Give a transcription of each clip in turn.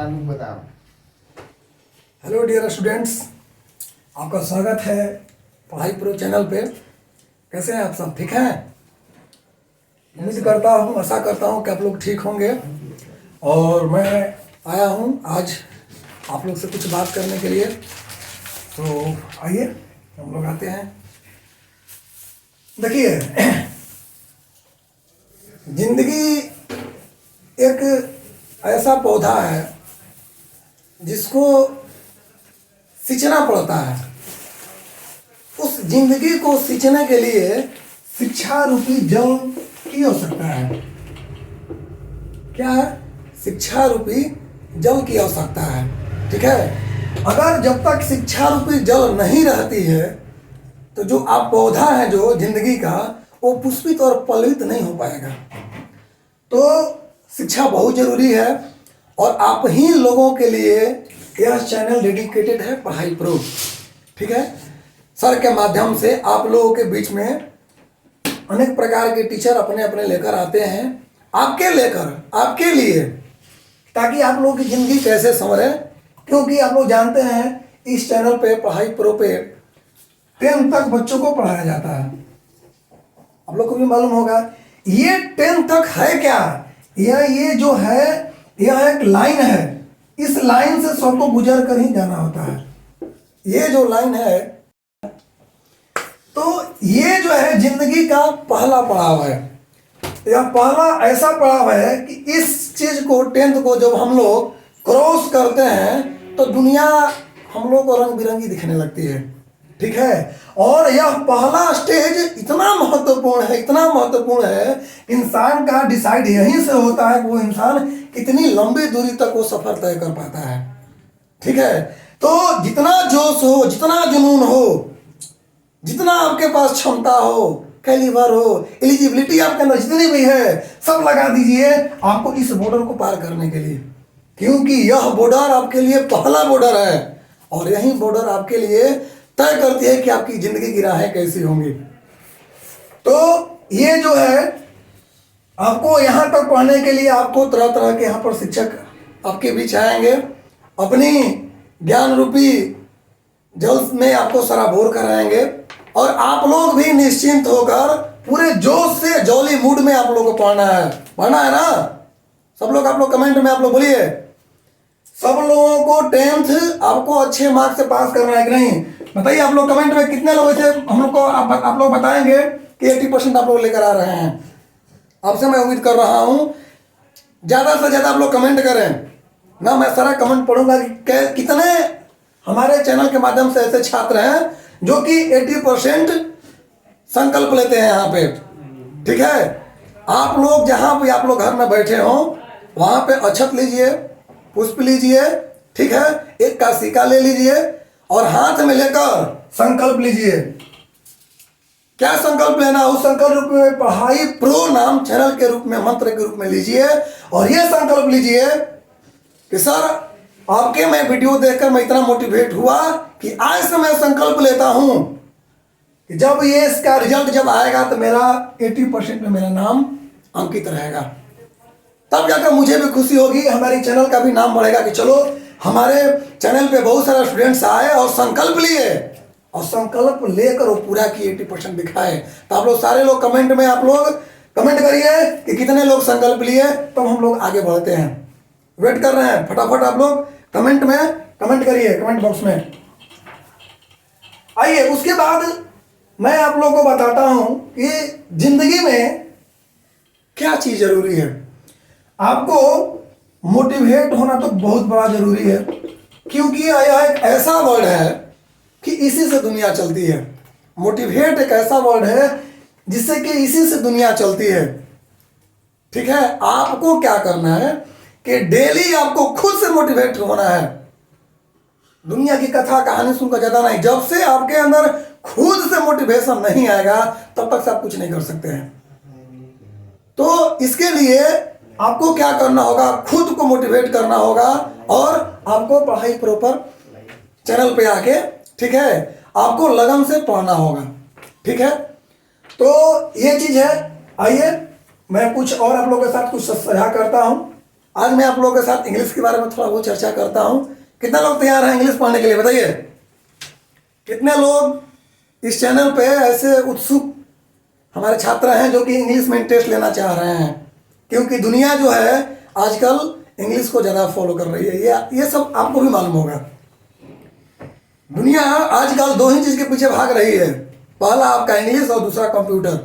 आलू बताओ। Hello dear students, आपका स्वागत है पढ़ाई प्रो चैनल पे। कैसे हैं आप सब? ठीक हैं? उम्मीद करता हूँ, आशा करता हूँ कि आप लोग ठीक होंगे। और मैं आया हूँ आज आप लोग से कुछ बात करने के लिए। तो आइए हम लोग आते हैं। देखिए, जिंदगी एक ऐसा पौधा है जिसको सींचना पड़ता है। उस जिंदगी को सींचने के लिए शिक्षा रूपी जल की आवश्यकता है। क्या है? शिक्षा रूपी जल की आवश्यकता है। ठीक है? अगर जब तक शिक्षा रूपी जल नहीं रहती है तो जो आप पौधा है जो जिंदगी का, वो पुष्पित और पल्लवित नहीं हो पाएगा। तो शिक्षा बहुत जरूरी है और आप ही लोगों के लिए यह चैनल डेडिकेटेड है पढ़ाई प्रो। ठीक है? सर के माध्यम से आप लोगों के बीच में अनेक प्रकार के टीचर अपने अपने लेकर आते हैं, आपके लिए, ताकि आप लोगों की ज़िंदगी कैसे संवरे। क्योंकि आप लोग जानते हैं इस चैनल पे पढ़ाई प्रो पे 10th तक बच्चों को पढ़ाया जाता है। आप लोग को भी मालूम होगा ये 10th तक है क्या। ये जो है यह एक लाइन है। इस लाइन से सबको गुजर कर ही जाना होता है। ये जो लाइन है, तो ये जो है जिंदगी का पहला पड़ाव है। यह पहला ऐसा पड़ाव है कि इस चीज को 10th को जब हम लोग क्रॉस करते हैं तो दुनिया हम लोग को रंग बिरंगी दिखने लगती है। ठीक है? और यह पहला स्टेज इतना महत्वपूर्ण है, इंसान का डिसाइड यहीं से होता है कि वो इंसान कितनी लंबी दूरी तक वो सफर तय कर पाता है। ठीक है? तो जितना जोश हो, जितना जुनून हो, जितना आपके पास क्षमता हो, कैलिबर हो, एलिजिबिलिटी आपके अंदर जितनी भी है, सब लगा दीजिए आपको इस बॉर्डर को पार करने के लिए। क्योंकि यह बॉर्डर आपके लिए पहला बॉर्डर है और यही बॉर्डर आपके लिए तय करती है कि आपकी जिंदगी की राहें कैसी होंगी। तो ये जो है, आपको यहाँ तक पढ़ने के लिए आपको तरह तरह के यहाँ पर शिक्षक आपके बीच आएंगे, अपनी ज्ञान रूपी जल में आपको सराबोर कराएंगे और आप लोग भी निश्चिंत होकर पूरे जोश से जॉली मूड में आप लोगों को पढ़ना है ना। सब लोग, आप लोग कमेंट में आप लोग बोलिए, सब लोगों को 10th आपको अच्छे मार्क्स से पास करना है कि नहीं? बताइए आप लोग कमेंट में कितने लोग थे। हम लोग को आप लोग बताएंगे कि 80% आप लोग लेकर आ रहे हैं। आपसे मैं उम्मीद कर रहा हूं ज्यादा से ज्यादा आप लोग कमेंट करें ना। मैं सारा कमेंट पढ़ूंगा कि कितने हमारे चैनल के माध्यम से ऐसे छात्र हैं जो कि 80% संकल्प लेते हैं यहाँ पे। ठीक है? आप लोग जहां भी आप लोग घर में बैठे हो वहां पे अक्षत लीजिए, पुष्प लीजिए। ठीक है? एक का सिक्का ले लीजिए और हाथ में लेकर संकल्प लीजिए। क्या संकल्प लेना? उस संकल्प रूप में पढ़ाई प्रो नाम चैनल के रूप में, मंत्र के रूप में लीजिए और यह संकल्प लीजिए कि सर आपके मैं वीडियो देखकर मैं इतना मोटिवेट हुआ कि आज से मैं संकल्प लेता हूं कि जब ये इसका रिजल्ट जब आएगा तो मेरा 80% में मेरा नाम अंकित रहेगा। तब जाकर मुझे भी खुशी होगी, हमारे चैनल का भी नाम बढ़ेगा कि चलो हमारे चैनल पे बहुत सारे स्टूडेंट्स आए और संकल्प लिए और संकल्प लेकर वो पूरा की 80% दिखाए। तो आप लोग सारे लोग कमेंट में आप लोग कमेंट करिए कि कितने लोग संकल्प लिए, तब हम लोग आगे बढ़ते हैं। वेट कर रहे हैं, फटाफट आप लोग कमेंट में कमेंट करिए, कमेंट बॉक्स में। आइए, उसके बाद मैं आप लोगों को बताता हूं कि जिंदगी में क्या चीज जरूरी है। आपको मोटिवेट होना तो बहुत बड़ा जरूरी है, क्योंकि यह एक ऐसा वर्ड है कि इसी से दुनिया चलती है। मोटिवेट एक ऐसा वर्ड है जिससे कि इसी से दुनिया चलती है। ठीक है? आपको क्या करना है कि डेली आपको खुद से मोटिवेट होना है। दुनिया की कथा कहानी सुनकर ज्यादा नहीं। जब से आपके अंदर खुद से मोटिवेशन नहीं आएगा तब तक से आप कुछ नहीं कर सकते हैं। तो इसके लिए आपको क्या करना होगा? खुद को मोटिवेट करना होगा और आपको पढ़ाई प्रॉपर चैनल पे आके, ठीक है, आपको लगन से पढ़ना होगा। ठीक है? तो ये चीज है। आइए मैं कुछ और आप लोगों के साथ कुछ साझा करता हूं। आज मैं आप लोगों के साथ इंग्लिश के बारे में थोड़ा बहुत चर्चा करता हूँ। कितने लोग तैयार हैं इंग्लिश पढ़ने के लिए, बताइए। कितने लोग इस चैनल पे ऐसे उत्सुक हमारे छात्र हैं जो कि इंग्लिश में इंटरेस्ट लेना चाह रहे हैं, क्योंकि दुनिया जो है आजकल इंग्लिश को ज़्यादा फॉलो कर रही है। ये सब आपको भी मालूम होगा। दुनिया आजकल दो ही चीज़ के पीछे भाग रही है, पहला आपका इंग्लिश और दूसरा कंप्यूटर।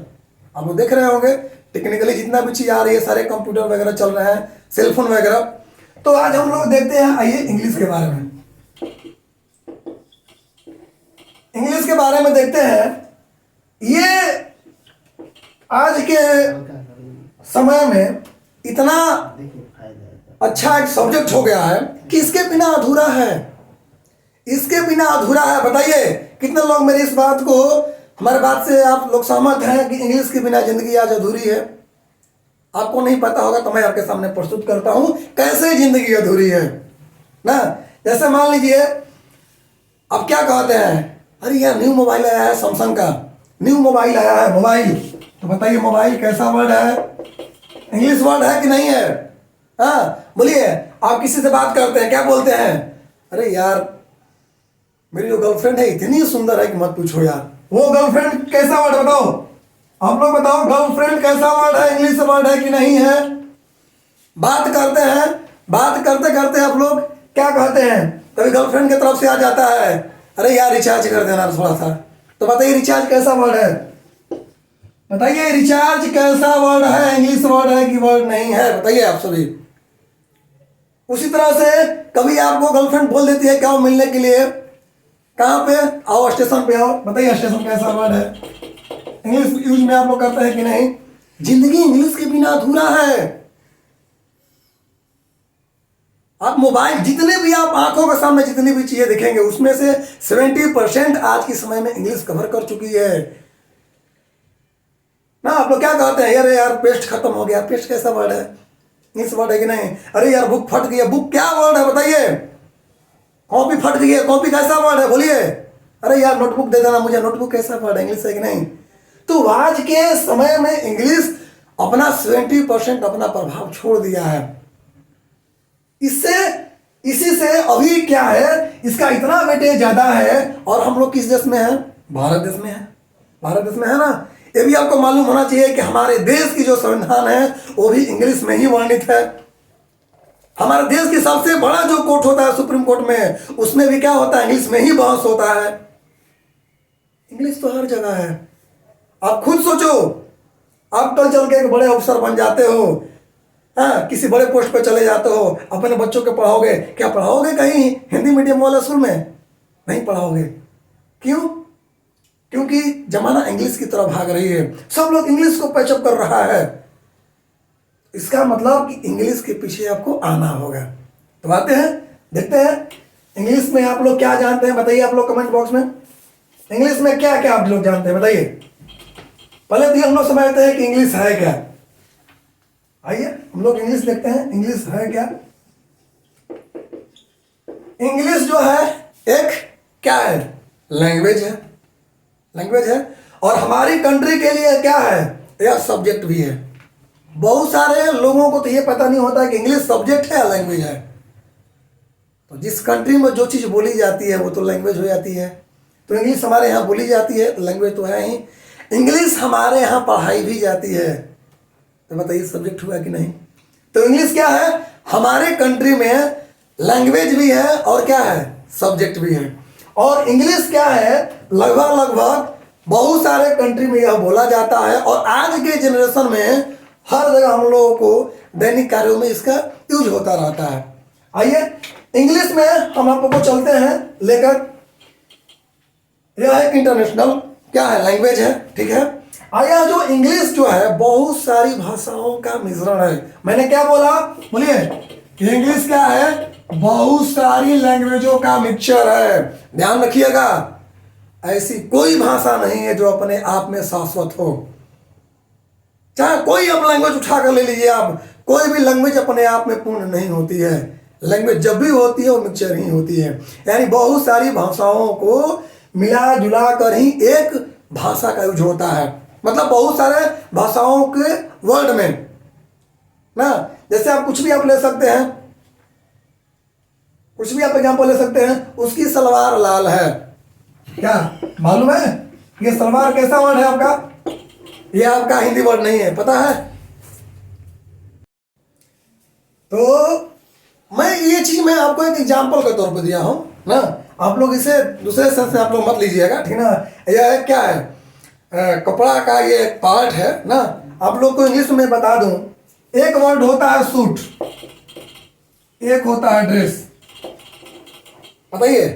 आप लोग देख रहे होंगे टेक्निकली जितना भी चीज़ आ रही है, सारे कंप्यूटर वगैरह चल रहे हैं, सेलफोन वगैरह। तो आज हम लोग देखते हैं, आइए इंग्लिश के बारे में। इंग्लिश के बारे में देखते हैं। ये आज के समय में इतना अच्छा एक सब्जेक्ट हो गया है कि इसके बिना अधूरा है, इसके बिना अधूरा है। बताइए कितने लोग मेरी इस बात को, हमारे बात से आप लोग सहमत हैं कि इंग्लिश के बिना जिंदगी आज अधूरी है। आपको नहीं पता होगा तो मैं आपके सामने प्रस्तुत करता हूं कैसे जिंदगी अधूरी है ना। जैसे मान लीजिए अब क्या कहते हैं, अरे यार न्यू मोबाइल आया है, सैमसंग का न्यू मोबाइल आया है, मोबाइल। तो बताइए मोबाइल कैसा वर्ड है, इंग्लिश वर्ड है कि नहीं है? हाँ बोलिए। आप किसी से बात करते हैं क्या बोलते हैं, अरे यार मेरी जो गर्लफ्रेंड है इतनी सुंदर है कि मत पूछो यार। वो गर्लफ्रेंड कैसा वर्ड बताओ, आप लोग बताओ, गर्लफ्रेंड कैसा वर्ड है, इंग्लिश वर्ड है कि नहीं है? बात करते हैं, बात करते करते आप लोग क्या कहते हैं, कभी गर्लफ्रेंड की तरफ से आ जाता है, अरे यार रिचार्ज कर देना थोड़ा सा। तो बताइए रिचार्ज कैसा वर्ड है, बताइए रिचार्ज कैसा वर्ड है, इंग्लिश वर्ड है कि वर्ड नहीं है? बताइए आप सभी। उसी तरह से कभी आपको गर्लफ्रेंड बोल देती है क्या मिलने के लिए, कहाँ पे, आओ स्टेशन पे आओ। बताइए स्टेशन कैसा वर्ड है, इंग्लिश यूज में आप लोग करते हैं कि नहीं? जिंदगी इंग्लिश के बिना अधूरा है। आप मोबाइल जितने भी आप आंखों के सामने जितनी भी चीजें दिखेंगे उसमें से 70% आज के समय में इंग्लिश कवर कर चुकी है ना। आप लोग क्या कहते हैं, अरे यार पेस्ट खत्म हो गया, पेस्ट कैसा वर्ड है, इंग्लिश वर्ड है कि नहीं? अरे यार बुक फट गई है, बुक क्या वर्ड है बताइए? कॉपी फट गई है, कॉपी कैसा वर्ड है बोलिए? अरे यार नोटबुक दे देना मुझे, नोटबुक कैसा वर्ड है, इंग्लिश है कि नहीं? तो आज के समय में इंग्लिश अपना 70% अपना प्रभाव छोड़ दिया है। इसी से अभी क्या है, इसका इतना वेटेज ज्यादा है। और हम लोग किस देश में हैं? भारत देश में है, भारत देश में है ना। ये भी आपको मालूम होना चाहिए कि हमारे देश की जो संविधान है वो भी इंग्लिश में ही वर्णित है। हमारे देश की सबसे बड़ा जो कोर्ट होता है सुप्रीम कोर्ट में, उसमें भी क्या होता है, इंग्लिश में ही बहस होता है। इंग्लिश तो हर जगह है। आप खुद सोचो, आप कल चल के एक बड़े अफसर बन जाते हो, हाँ किसी बड़े पोस्ट पे चले जाते हो, अपने बच्चों को पढ़ाओगे, क्या पढ़ाओगे कहीं हिंदी मीडियम वाले स्कूल में? नहीं पढ़ाओगे। क्यों? क्योंकि जमाना इंग्लिश की तरफ भाग रही है, सब लोग इंग्लिश को पैचअप कर रहा है। इसका मतलब कि इंग्लिश के पीछे आपको आना होगा। तो आते हैं, देखते हैं इंग्लिश में आप लोग क्या जानते हैं, बताइए आप लोग कमेंट बॉक्स में। इंग्लिश में क्या क्या आप लोग जानते हैं बताइए। पहले तो हम लोग समझते हैं कि इंग्लिश है क्या। आइए हम लोग इंग्लिश देखते हैं, इंग्लिश है क्या। इंग्लिश जो है एक क्या है, लैंग्वेज है, लैंग्वेज है। और हमारी कंट्री के लिए क्या है, यह सब्जेक्ट भी है। बहुत सारे लोगों को तो ये पता नहीं होता कि इंग्लिश सब्जेक्ट है या लैंग्वेज है। तो जिस कंट्री में जो चीज़ बोली जाती है वो तो लैंग्वेज हो जाती है। तो इंग्लिश हमारे यहाँ बोली जाती है, लैंग्वेज तो है ही। इंग्लिश हमारे यहाँ पढ़ाई भी जाती है, तो बताइए सब्जेक्ट हुआ कि नहीं? तो इंग्लिश क्या है, हमारे कंट्री में लैंग्वेज भी है और क्या है, सब्जेक्ट भी है। और इंग्लिश क्या है, लगभग लगभग बहुत सारे कंट्री में यह बोला जाता है। और आज के जनरेशन में हर जगह हम लोगों को दैनिक कार्यों में इसका यूज होता रहता है। आइए इंग्लिश में हम आप लोग को चलते हैं लेकर। यह है इंटरनेशनल क्या है, लैंग्वेज है, ठीक है। आया जो इंग्लिश जो है बहुत सारी भाषाओं का मिश्रण है। मैंने क्या बोला, बोलिए। इंग्लिश क्या है, बहुत सारी लैंग्वेजों का मिक्सचर है। ध्यान रखिएगा, ऐसी कोई भाषा नहीं है जो अपने आप में शाश्वत हो। चाहे कोई आप लैंग्वेज उठा कर ले लीजिए, आप कोई भी लैंग्वेज अपने आप में पूर्ण नहीं होती है। लैंग्वेज जब भी होती है वो मिक्सचर ही होती है। यानी बहुत सारी भाषाओं को मिला जुला कर ही एक भाषा का यूज होता है। मतलब बहुत सारे भाषाओं के वर्ड में ना, जैसे आप कुछ भी आप ले सकते हैं, कुछ भी आप एग्जाम्पल ले सकते हैं, उसकी सलवार लाल है। क्या मालूम है ये सलवार कैसा वर्ड है आपका? ये आपका हिंदी वर्ड नहीं है, पता है? तो मैं ये चीज मैं आपको एक एग्जाम्पल के तौर पर दिया हूं ना, आप लोग इसे दूसरे सेंस से आप लोग मत लीजिएगा, ठीक ना। यह क्या है, कपड़ा का ये एक पार्ट है ना। आप लोग को इंग्लिश में बता दूं, एक वर्ड होता है सूट, एक होता है ड्रेस। बताइए,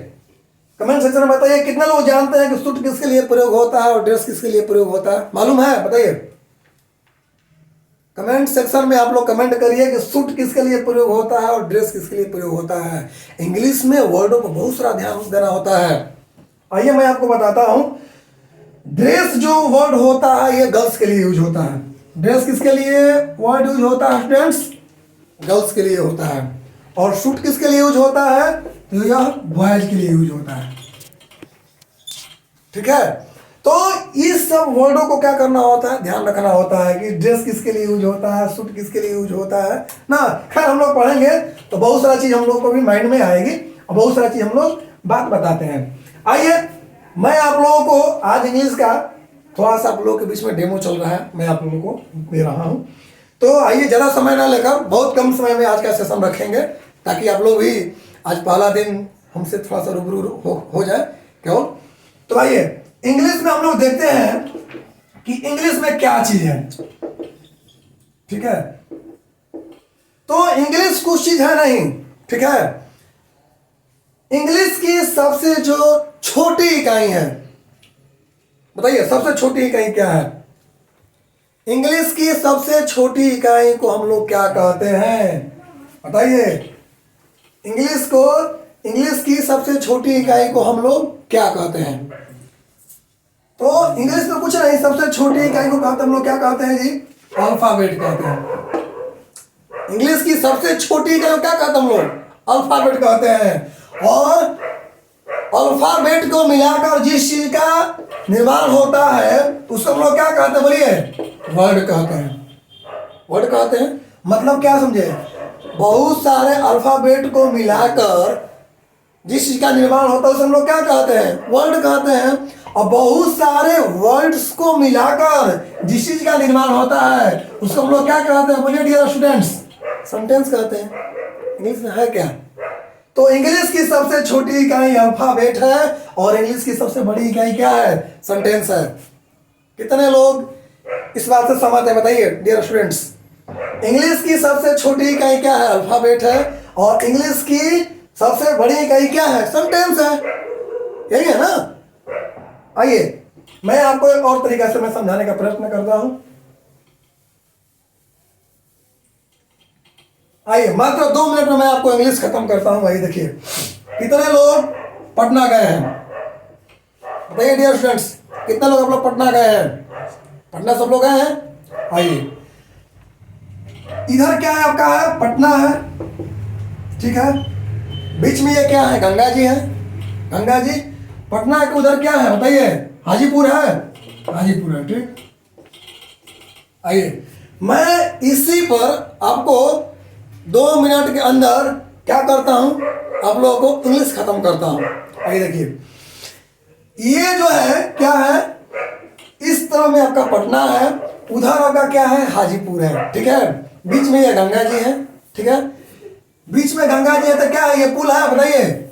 कमेंट सेक्शन में बताइए कितने लोग जानते हैं कि सूट किसके लिए प्रयोग होता है और ड्रेस किसके लिए प्रयोग होता है? मालूम है? बताइए कमेंट सेक्शन में, आप लोग कमेंट करिए कि सूट किसके लिए प्रयोग होता है और ड्रेस किसके लिए प्रयोग होता है। इंग्लिश में वर्डों पर बहुत सारा ध्यान देना होता है। आइए मैं आपको बताता हूं, ड्रेस जो वर्ड होता है ये गर्ल्स के लिए यूज होता है। ड्रेस किसके लिए वर्ड यूज होता है स्टूडेंट्स? गर्ल्स के लिए होता है। और सूट किसके लिए यूज होता है? तो यह बॉयज के लिए यूज होता है, ठीक है। तो इस सब वर्डों को क्या करना होता है, ध्यान रखना होता है कि ड्रेस किसके लिए यूज होता है, सूट किसके लिए यूज होता है ना। खैर हम लोग पढ़ेंगे तो बहुत सारा चीज हम लोग को भी माइंड में आएगी और बहुत सारा चीज हम लोग बात बताते हैं। आइए मैं आप लोगों को आज इंग्लिश का थोड़ा सा आप लोगों के बीच में डेमो चल रहा है, मैं आप लोगों को दे रहा हूं। तो आइए ज़्यादा समय ना लेकर बहुत कम समय में आज का सेशन रखेंगे, ताकि आप लोग भी आज पहला दिन हमसे थोड़ा सा रूबरू हो जाए क्यों। तो आइए इंग्लिश में हम लोग देखते हैं कि इंग्लिश में क्या चीज है, ठीक है। तो इंग्लिश कुछ चीज है नहीं, ठीक है। इंग्लिश की सबसे जो छोटी इकाई है, बताइए सबसे छोटी इकाई क्या है? इंग्लिश की सबसे छोटी इकाई को हम लोग क्या कहते हैं? बताइए इंग्लिश की सबसे छोटी इकाई को हम लोग क्या कहते हैं? तो इंग्लिश में कुछ नहीं, सबसे छोटी इकाई को कहते हम लोग क्या कहते हैं जी? अल्फाबेट कहते हैं। इंग्लिश की सबसे छोटी इकाई को क्या कहते हम लोग? अल्फाबेट कहते हैं। और अल्फाबेट को मिलाकर जिस चीज का निर्माण होता है उसको हम लोग क्या कहते हैं? बोलिए, वर्ड कहते हैं। वर्ड कहते हैं मतलब क्या समझे? बहुत सारे अल्फाबेट को मिलाकर जिस चीज का निर्माण होता है उसे हम लोग क्या कहते हैं? वर्ड कहते हैं। और बहुत सारे वर्ड्स को मिलाकर जिस चीज का निर्माण होता है उसको हम लोग क्या कहते हैं? बोलिए डियर स्टूडेंट्स, सेंटेंस कहते हैं। इंग्लिश में है क्या? तो इंग्लिश की सबसे छोटी इकाई अल्फाबेट है और इंग्लिश की सबसे बड़ी इकाई क्या है? सेंटेंस है। कितने लोग इस बात से सहमत है? बताइए डियर स्टूडेंट्स, इंग्लिश की सबसे छोटी इकाई क्या है? अल्फाबेट है। और इंग्लिश की सबसे बड़ी इकाई क्या है? सेंटेंस है। यही है ना। आइए मैं आपको एक और तरीका से मैं समझाने का प्रयत्न करता हूं। आइए मात्र 2 मिनट में मैं आपको इंग्लिश खत्म करता हूं। भाई देखिए कितने लोग पटना गए हैं? बताइए डियर स्टूडेंट्स, कितने लोग आप लोग पटना गए हैं? पटना सब लोग गए हैं। आइए इधर क्या है आपका? है पटना है, ठीक है। बीच में ये क्या है? गंगा जी है। गंगा जी। पटना के उधर क्या है? बताइए, हाजीपुर है। हाजीपुर है, ठीक। आइए मैं इसी पर आपको 2 मिनट के अंदर क्या करता हूं, आप लोगों को इंग्लिश खत्म करता हूं। आइए देखिए, ये जो है क्या है? इस तरह में आपका पटना है, उधर आपका क्या है? हाजीपुर है, ठीक है। बीच में ये गंगा जी है, ठीक है। बीच में गंगा जी है तो क्या है? ये पुल है। बताइए,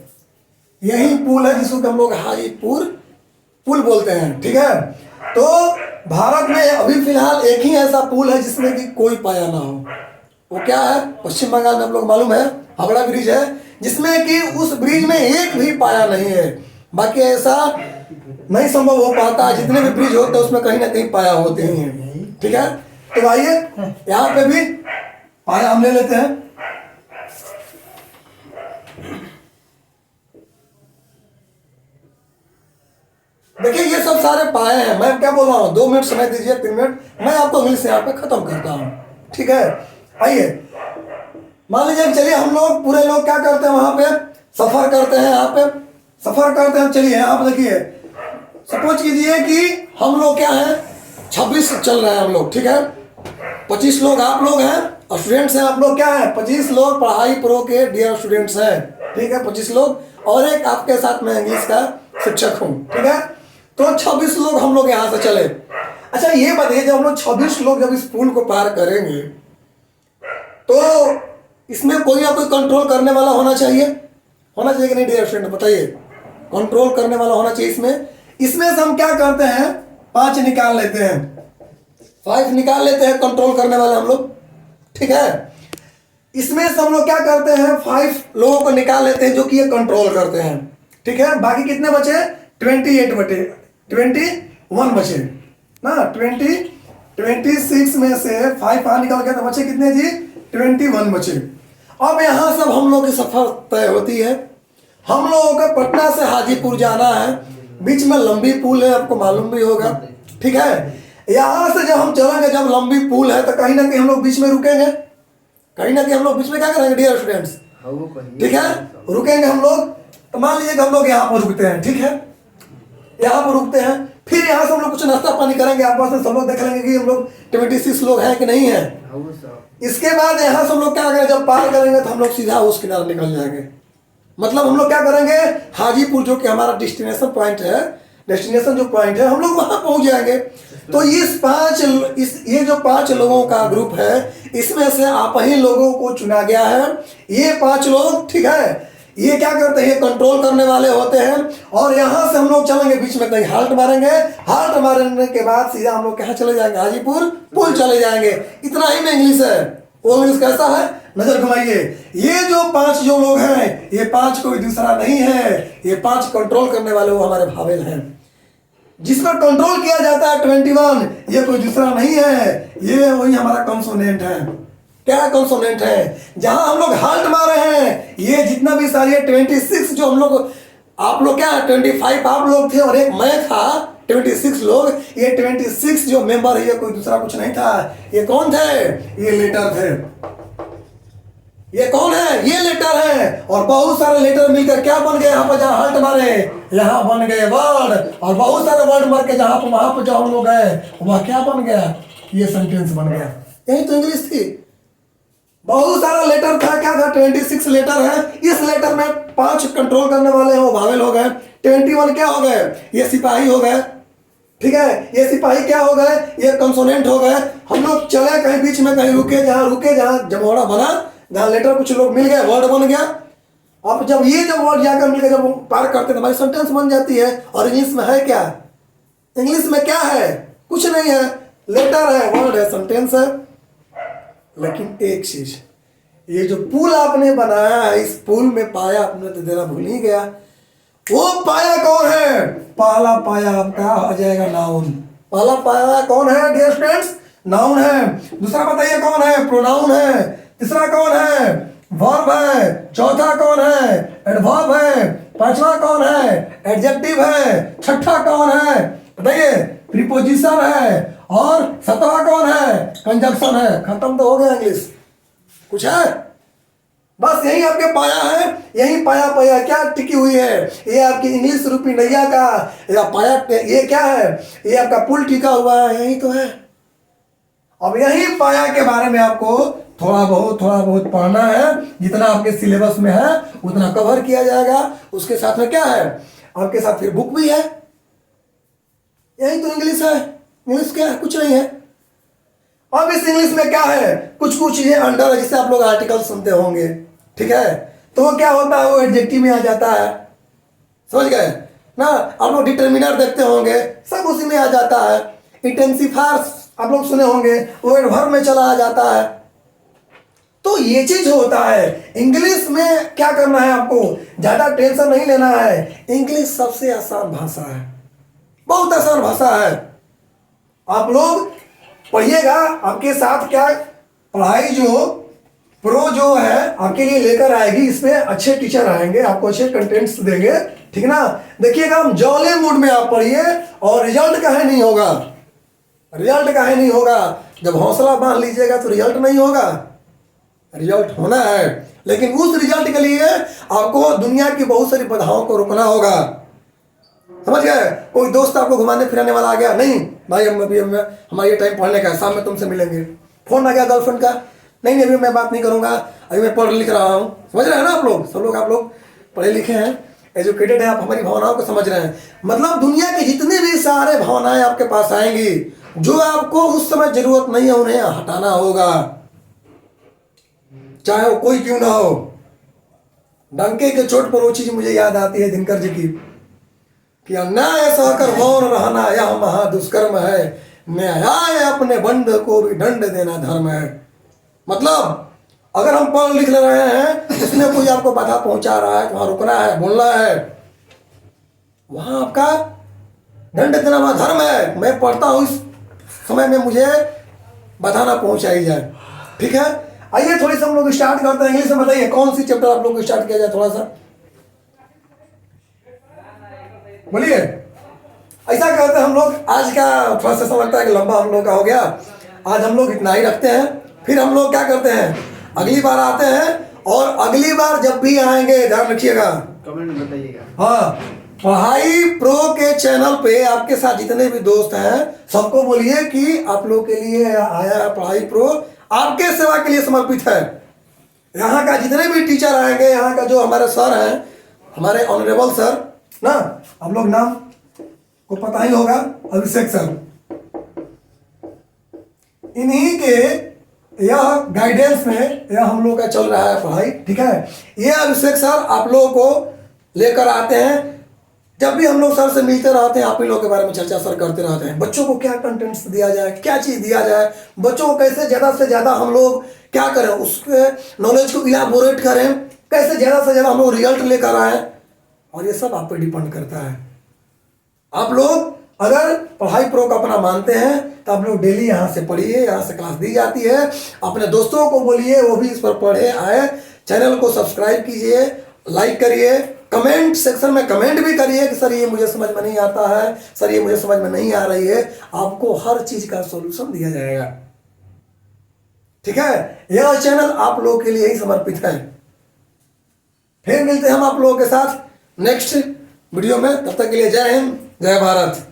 यही पुल है जिसको हम लोग हाजीपुर पुल बोलते हैं, ठीक है। तो भारत में अभी फिलहाल एक ही ऐसा पुल है जिसमें कि कोई पाया ना हो। वो क्या है? पश्चिम बंगाल में आप लोग मालूम है हावड़ा ब्रिज है, जिसमें कि उस ब्रिज में एक भी पाया नहीं है। बाकी ऐसा नहीं संभव हो पाता, जितने भी ब्रिज होते हैं उसमें कहीं ना कहीं पाया होते ही हैं, ठीक है। तो आइए यहाँ पे भी पाया हम ले लेते हैं। देखिए ये सब सारे पाए हैं। मैं क्या बोल रहा हूँ, 2 मिनट समय दीजिए, 3 मिनट, मैं आपको इंग्लिश यहाँ पे खत्म करता हूँ, ठीक है। आइए मान लीजिए, चलिए हम लोग पूरे लोग क्या करते हैं, वहां पे सफर करते हैं। यहाँ पे सफर करते हैं। चलिए यहाँ पे देखिए, सपोज कीजिए कि हम लोग क्या है, 26 चल रहे हैं हम लोग, ठीक है। 25 लोग आप लोग हैं और स्टूडेंट्स हैं आप लोग, क्या है, 25 लोग पढ़ाई प्रो के डियर स्टूडेंट्स हैं, ठीक है, 25 लोग, और एक आपके साथ में इंग्लिश का शिक्षक हूँ, ठीक है। तो 26 लोग हम लोग यहाँ से चले। अच्छा ये बताइए, जब हम लोग 26 लोग जब इस पुल को पार करेंगे तो इसमें कोई ना कोई कंट्रोल करने वाला होना चाहिए कि नहीं डियर स्टूडेंट, बताइए। कंट्रोल करने वाला होना चाहिए इसमें से हम क्या करते हैं, 5 निकाल लेते हैं, 5 निकाल लेते हैं कंट्रोल करने वाले हम लोग, ठीक है। इसमें से हम लोग क्या करते हैं, 5 लोगों को निकाल लेते हैं जो कि ये कंट्रोल करते हैं, ठीक है। बाकी कितने बचे, 21 बचे ना, 26 में से 5 बाहर निकल गया तो बचे कितने जी, 21 बचे। अब यहाँ सब हम लोग की सफर तय होती है। हम लोगों को पटना से हाजीपुर जाना है, बीच में लंबी पुल है, आपको मालूम भी होगा, ठीक है। यहाँ से जब हम चलेंगे, जब लंबी पुल है तो कहीं ना कहीं हम लोग बीच में रुकेंगे, कहीं ना कहीं हम लोग बीच में क्या करेंगे डियर स्टूडेंट्स, ठीक है, रुकेंगे हम लोग। तो मान लीजिए कि हम लोग यहाँ पर रुकते हैं, ठीक है, यहाँ पर रुकते हैं, फिर यहाँ से हम लोग कुछ नाश्ता पानी करेंगे, आपस में सब लोग देख लेंगे कि हम लोग 26 लोग हैं कि नहीं है। इसके बाद यहाँ से हम लोग क्या करेंगे, जब पार करेंगे तो हम लोग सीधा उस किनारे निकल जाएंगे। मतलब हम लोग क्या करेंगे, हाजीपुर जो कि हमारा डेस्टिनेशन पॉइंट है, डेस्टिनेशन जो पॉइंट है, हम लोग वहां पहुंच जाएंगे। तो ये जो 5 लोगों का ग्रुप है, इसमें से आप ही लोगों को चुना गया है। ये 5 लोग, ठीक है, ये क्या करते हैं, ये कंट्रोल करने वाले होते हैं। और यहाँ से हम लोग चलेंगे, बीच में कहीं हाल्ट मारेंगे, हाल्ट मारने के बाद सीधा हम लोग कहाँ चले जाएंगे, हाजीपुर पुल चले जाएंगे। इतना ही में इंग्लिश है। वो इंग्लिश कैसा है, नजर घुमाइए। ये जो 5 जो लोग हैं, ये 5 कोई दूसरा नहीं है, ये 5 कंट्रोल करने वाले वो हमारे भावेल हैं। जिस पर कंट्रोल किया जाता है 21, ये कोई दूसरा नहीं है, ये वही हमारा कंसोनेंट है। क्या कंसोनेंट है, जहां हम लोग हाल्ट मारे हैं, ये जितना भी सारे 26 जो हम लोग, आप लोग क्या 25 आप लोग थे और एक मैं था, 26 लोग, ये 26 जो मेंबर है ये कोई दूसरा कुछ नहीं था। ये कौन थे, ये लेटर थे। ये कौन है, ये लेटर है। और बहुत सारे लेटर मिलकर क्या बन गए, यहाँ पर जहाँ हल्ट मारे यहाँ बन गए वर्ड, और बहुत सारे वर्ड मार के जहाँ पर वहां पर जो हम लोग गए वह क्या बन गया, ये सेंटेंस बन गया। यही तो इंग्लिश थी। बहुत सारा लेटर था, क्या था, 26 लेटर है। इस लेटर में 5 कंट्रोल करने वाले हैं, वो भावेल हो गए। 21 क्या हो गए, ये सिपाही हो गए, ठीक है, ये सिपाही क्या हो गए, ये कंसोनेंट हो गए। हम लोग चले कहीं बीच में, कहीं रुके, जहाँ जमोड़ा बना, जहाँ लेटर कुछ लोग मिल गए, वर्ड बन गया। अब जब वर्ड जाकर मिल गए, जब पार करते हैं हमारी सेंटेंस बन जाती है। और इंग्लिश में है क्या, इंग्लिश में क्या है, कुछ नहीं है, लेटर है, वर्ड है, सेंटेंस है। लेकिन एक चीज, ये जो पुल आपने बनाया है, इस पुल में पाया आपने तो देना भूल ही गया। वो पाया कौन है, पहला पाया आपका आ जाएगा नाउन। पहला पाया कौन है डियर स्टूडेंट्स, नाउन है। दूसरा बताइए कौन है, प्रोनाउन है। तीसरा कौन है, वर्ब है। चौथा कौन है, एडवर्ब है। पांचवा कौन है, एडजेक्टिव है। छठा कौन है बताइए, प्रीपोजिशन है। और सातवां कौन है, कंजंक्शन है। खत्म तो हो गया इंग्लिश, कुछ है, बस यही आपके पाया है। यही पाया क्या टिकी हुई है, ये आपकी इंग्लिश रूपी नैया का या पाया, ये क्या है, ये आपका पुल टिका हुआ है, यही तो है। अब यही पाया के बारे में आपको थोड़ा बहुत पढ़ना है। जितना आपके सिलेबस में है उतना कवर किया जाएगा। उसके साथ में क्या है, आपके साथ फिर बुक भी है। यही तो इंग्लिश है। इंग्लिश क्या है, कुछ नहीं है। अब इस इंग्लिश में क्या है, कुछ चीजें अंडर है, जिससे आप लोग आर्टिकल सुनते होंगे, ठीक है। तो वो क्या होता है, वो एडजेक्टिव में आ जाता है, समझ गए ना। आप लोग डिटर्मिनर देखते होंगे, सब उसी में आ जाता है। इंटेंसिफायर्स आप लोग सुने होंगे, वो एडवर्ब में चला आ जाता है। तो ये चीज होता है। इंग्लिश में क्या करना है, आपको ज्यादा टेंशन नहीं लेना है। इंग्लिश सबसे आसान भाषा है, बहुत आसान भाषा है। आप लोग पढ़िएगा, आपके साथ क्या पढ़ाई जो प्रो जो है आपके लिए लेकर आएगी। इसमें अच्छे टीचर आएंगे, आपको अच्छे कंटेंट्स देंगे, ठीक ना। देखिएगा, हम जॉली मूड में आप पढ़िए, और रिजल्ट काहे नहीं होगा, रिजल्ट काहे नहीं होगा। जब हौसला बांध लीजिएगा तो रिजल्ट नहीं होगा, रिजल्ट होना है। लेकिन उस रिजल्ट के लिए आपको दुनिया की बहुत सारी बाधाओं को रोकना होगा, समझ गए। कोई दोस्त आपको घुमाने फिराने वाला आ गया, नहीं भाई हम अभी हमारा ये टाइम पढ़ने का है, शाम में तुमसे मिलेंगे। फोन आ गया गर्लफ्रेंड का, नहीं नहीं, अभी मैं बात नहीं करूंगा, अभी मैं पढ़ लिख रहा हूँ। समझ रहे हैं ना आप लोग, सब लोग आप लोग पढ़े लिखे हैं, एजुकेटेड है, आप हमारी भावनाओं को समझ रहे हैं। मतलब दुनिया की जितनी भी सारे भावनाएं आपके पास आएंगी, जो आपको उस समय जरूरत नहीं है उन्हें हटाना होगा, चाहे वो कोई क्यों ना हो। डंके के चोट पर वो चीज मुझे याद आती है दिनकर जी की, कि अन्याय सहकर मौन रहना यह महादुष्कर्म है, न्याय अपने बंद को भी दंड देना धर्म है। मतलब अगर हम पढ़ लिख ले रहे हैं, उसमें कोई आपको बाधा पहुंचा रहा है, वहां रुकना है, बोलना है, वहां आपका दंड देना वहां धर्म है। मैं पढ़ता हूं, इस समय में मुझे बाधा ना पहुंचाई जाए। ठीक है, आइए थोड़ी सी हम लोग स्टार्ट करते हैं। इंग्लिश में बताइए कौन सी चैप्टर आप लोग को स्टार्ट किया जाए, थोड़ा सा बोलिए। ऐसा करते हैं हम लोग, आज का थोड़ा सा लगता है कि लंबा हम लोग का हो गया, आज हम लोग इतना ही रखते हैं। फिर हम लोग क्या करते हैं, अगली बार आते हैं, और अगली बार जब भी आएंगे ध्यान रखिएगा, कमेंट में बताइएगा। हाँ, पढ़ाई प्रो के चैनल पे आपके साथ जितने भी दोस्त हैं सबको बोलिए कि आप लोग के लिए आया है पढ़ाई प्रो, आपके सेवा के लिए समर्पित है। यहाँ का जितने भी टीचर आएंगे, यहाँ का जो हमारे सर हैं, हमारे ऑनरेबल सर ना, आप लोग नाम को पता ही होगा, अभिषेक सर, इन्हीं के यह गाइडेंस में यह हम लोग का चल रहा है पढ़ाई। ठीक है, ये अभिषेक सर आप लोगों को लेकर आते हैं, जब भी हम लोग सर से मिलते रहते हैं, आप ही लोग के बारे में चर्चा सर करते रहते हैं। बच्चों को क्या कंटेंट्स दिया जाए, क्या चीज़ दिया जाए, बच्चों को कैसे ज़्यादा से ज़्यादा हम लोग क्या करें, उसके नॉलेज को इलाबोरेट करें, कैसे ज़्यादा से ज़्यादा हम लोग रिजल्ट लेकर आए, और ये सब आप पे डिपेंड करता है। आप लोग अगर पढ़ाई प्रो का अपना मानते हैं तो आप लोग डेली यहाँ से पढ़िए, यहाँ से क्लास दी जाती है, अपने दोस्तों को बोलिए वो भी इस पर पढ़े आए, चैनल को सब्सक्राइब कीजिए, लाइक करिए, कमेंट सेक्शन में कमेंट भी करिए कि सर ये मुझे समझ में नहीं आता है, सर ये मुझे समझ में नहीं आ रही है, आपको हर चीज का सॉल्यूशन दिया जाएगा। ठीक है, यह चैनल आप लोगों के लिए ही समर्पित है। फिर मिलते हैं हम आप लोगों के साथ नेक्स्ट वीडियो में, तब तक के लिए जय हिंद, जय भारत।